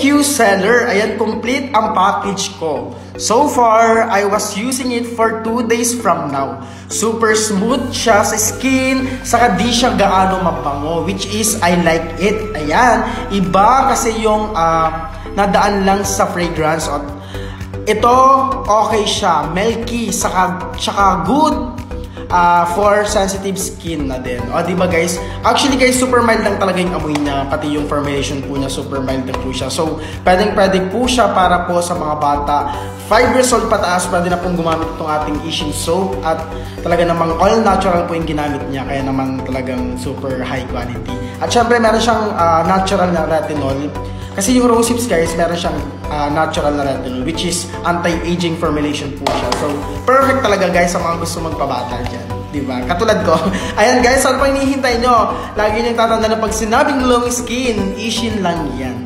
Thank you, seller. Ayan, complete ang package ko. So far, I was using it for 2 days from now. Super smooth siya sa skin, saka di siya gaano mabango, which is I like it. Ayan, iba kasi yung nadaan lang sa fragrance. Ito, okay siya, milky, saka good for sensitive skin na din. O, diba guys? Actually guys, super mild lang talaga yung amoy niya. Pati yung formulation po niya, super mild lang po siya. So, pwede po siya para po sa mga bata. 5 years old pataas, pwede na pong gumamit itong ating Ishin soap. At talaga namang all natural po yung ginamit niya. Kaya naman talagang super high quality. At syempre, meron siyang natural na retinol. Kasi yung rose hips guys, meron siyang natural na retinol, which is anti-aging formulation po siya. So, perfect talaga guys sa mga gusto magpabata dyan. Diba? Katulad ko. Ayan guys, ano pa hinihintay nyo? Lagi nyo tatanda na pag sinabing glowing skin, Ishin lang yan.